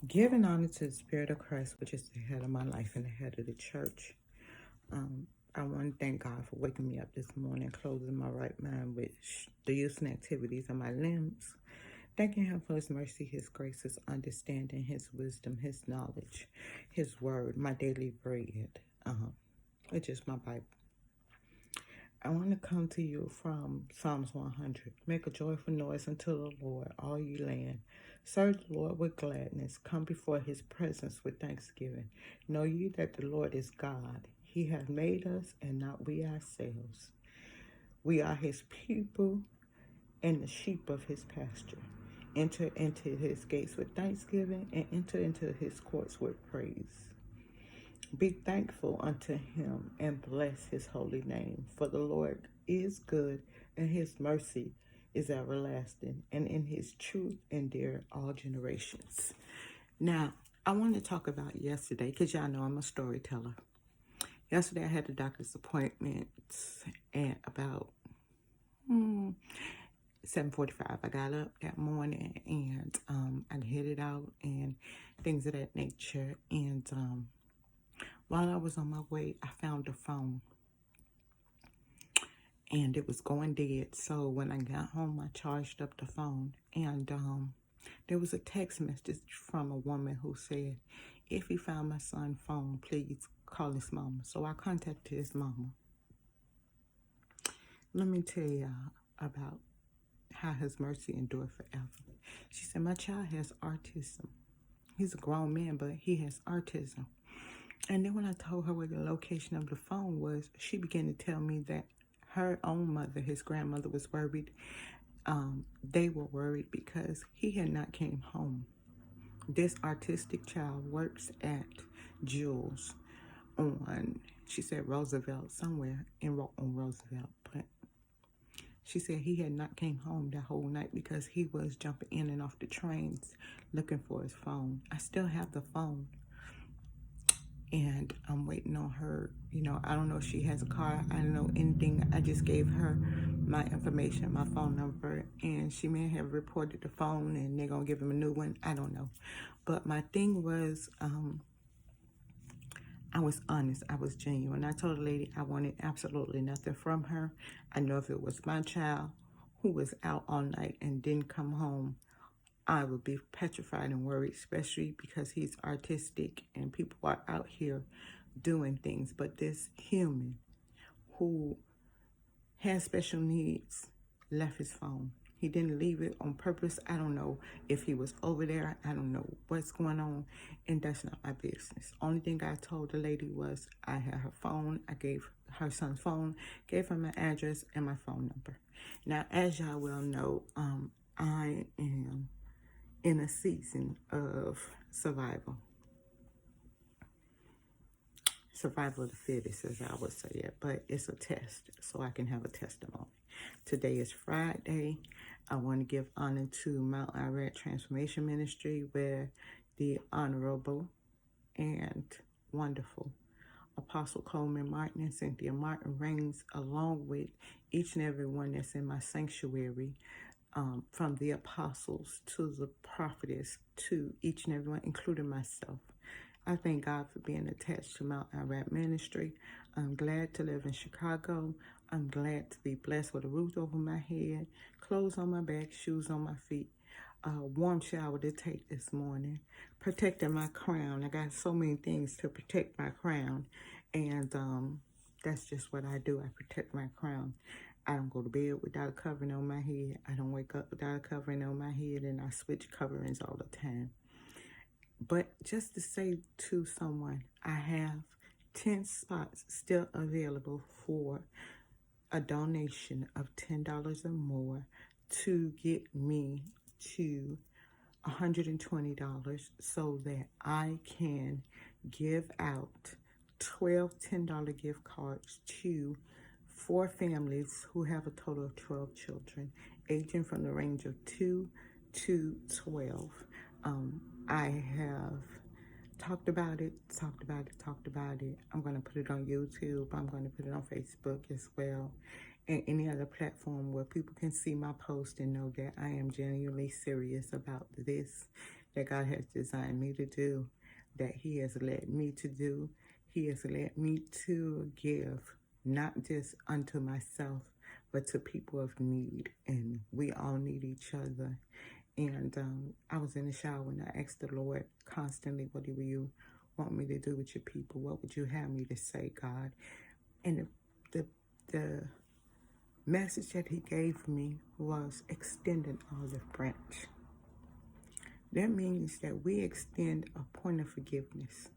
Giving honor to the Spirit of Christ, which is the head of my life and the head of the church. I want to thank God for waking me up this morning, closing my right mind with the use and activities of my limbs. Thanking Him for His mercy, His grace, His understanding, His wisdom, His knowledge, His word, my daily bread, which is my Bible. I want to come to you from Psalms 100. Make a joyful noise unto the Lord, all ye land. Serve the Lord with gladness. Come before His presence with thanksgiving. Know ye that the Lord is God. He hath made us and not we ourselves. We are His people and the sheep of His pasture. Enter into His gates with thanksgiving and enter into His courts with praise. Be thankful unto Him and bless His holy name. For the Lord is good, and His mercy is everlasting, and in His truth endure all generations. Now, I want to talk about yesterday, because y'all know I'm a storyteller. Yesterday, I had a doctor's appointment at about 7:45. I got up that morning, and I headed out and things of that nature, and while I was on my way, I found a phone and it was going dead. So when I got home, I charged up the phone, and there was a text message from a woman who said, if you found my son's phone, please call his mama. So I contacted his mama. Let me tell y'all about how His mercy endured forever. She said, my child has autism. He's a grown man, but he has autism. And then when I told her where the location of the phone was, she began to tell me that her own mother, his grandmother, was worried. They were worried because he had not came home. This autistic child works at Jules on, she said Roosevelt, somewhere on Roosevelt. But she said he had not came home that whole night because he was jumping in and off the trains looking for his phone. I still have the phone. And I'm waiting on her. I don't know if she has a car. I don't know anything. I just gave her my information, my phone number, and she may have reported the phone and they're going to give him a new one. I don't know. But my thing was, I was honest. I was genuine. I told the lady I wanted absolutely nothing from her. I know if it was my child who was out all night and didn't come home, I would be petrified and worried, especially because he's artistic and people are out here doing things. But this human who has special needs left his phone. He didn't leave it on purpose. I don't know if he was over there. I don't know what's going on, and that's not my business. Only thing I told the lady was I had her phone. I gave her son's phone, gave her my address and my phone number. Now, as y'all well know, I am in a season of survival of the fittest, as I would say it, but it's a test, so I can have a testimony. Today is Friday. I want to give honor to Mount Irad Transformation Ministry, where the Honorable and wonderful Apostle Coleman Martin and Cynthia Martin reigns, along with each and every one that's in my sanctuary, from the apostles to the prophetess to each and every one, including myself. I thank God for being attached to Mount Irad Ministry. I'm glad to live in Chicago. I'm glad to be blessed with a roof over my head, clothes on my back, shoes on my feet, a warm shower to take this morning, protecting my crown. I got so many things to protect my crown, and that's just what I do. I protect my crown. I don't go to bed without a covering on my head. I don't wake up without a covering on my head, and I switch coverings all the time. But just to say to someone, I have 10 spots still available for a donation of $10 or more to get me to $120 so that I can give out 12 $10 gift cards to 4 families who have a total of 12 children, aging from the range of 2 to 12. I have talked about it. I'm going to put it on YouTube. I'm going to put it on Facebook as well, and any other platform where people can see my post and know that I am genuinely serious about this, that God has designed me to do, that He has led me to do. He has led me to give, not just unto myself, but to people of need. And we all need each other. And I was in the shower and I asked the Lord constantly, what do you want me to do with your people? What would you have me to say, God? And the message that He gave me was extend an olive branch. That means that we extend a point of forgiveness.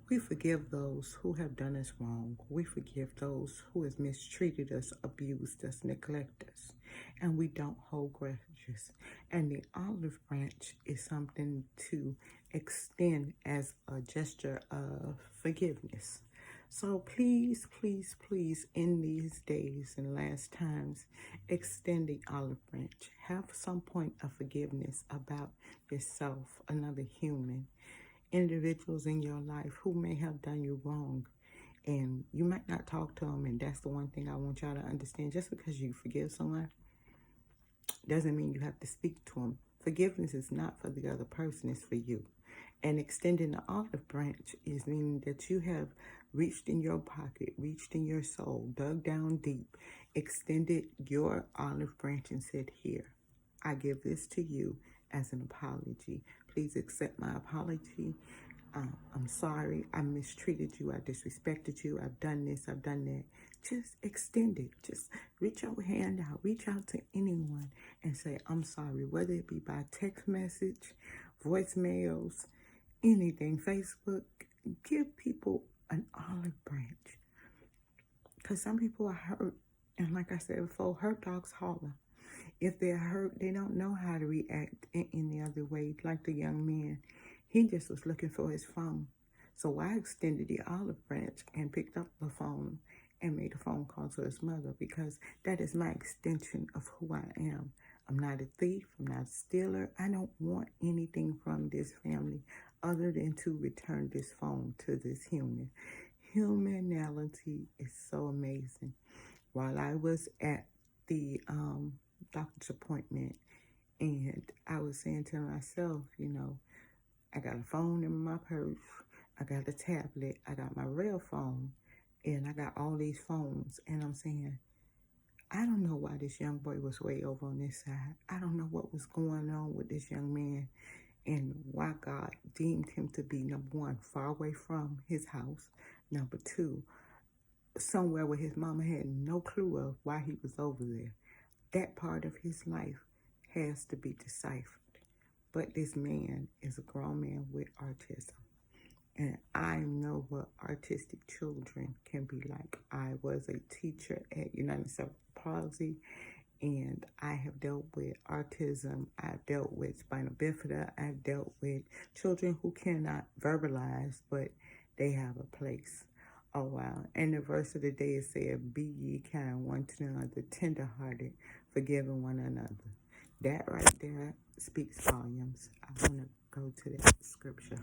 We forgive those who have done us wrong. We forgive those who have mistreated us, abused us, neglected us. And we don't hold grudges. And the olive branch is something to extend as a gesture of forgiveness. So please, please, please, in these days and last times, extend the olive branch. Have some point of forgiveness about yourself, another human, individuals in your life who may have done you wrong. And you might not talk to them, and that's the one thing I want y'all to understand. Just because you forgive someone doesn't mean you have to speak to them. Forgiveness is not for the other person, it's for you. And extending the olive branch is meaning that you have reached in your pocket, reached in your soul, dug down deep, extended your olive branch and said, here, I give this to you as an apology. Please accept my apology. I'm sorry. I mistreated you. I disrespected you. I've done this. I've done that. Just extend it. Just reach your hand out. Reach out to anyone and say, I'm sorry. Whether it be by text message, voicemails, anything, Facebook. Give people an olive branch. Because some people are hurt. And like I said before, hurt dogs holler. If they're hurt, they don't know how to react in any other way. Like the young man, he just was looking for his phone. So I extended the olive branch and picked up the phone and made a phone call to his mother, because that is my extension of who I am. I'm not a thief. I'm not a stealer. I don't want anything from this family other than to return this phone to this human. Humanity is so amazing. While I was at the doctor's appointment, and I was saying to myself, you know, I got a phone in my purse, I got a tablet, I got my real phone, and I got all these phones, and I'm saying, I don't know why this young boy was way over on this side. I don't know what was going on with this young man, and why God deemed him to be, number one, far away from his house, number two, somewhere where his mama had no clue of why he was over there. That part of his life has to be deciphered. But this man is a grown man with autism. And I know what autistic children can be like. I was a teacher at United Cerebral Palsy, and I have dealt with autism. I've dealt with spinal bifida. I've dealt with children who cannot verbalize, but they have a place. Oh, wow. And the verse of the day said, be ye kind one to another, tender-hearted, forgiving one another. That right there speaks volumes. I want to go to that scripture.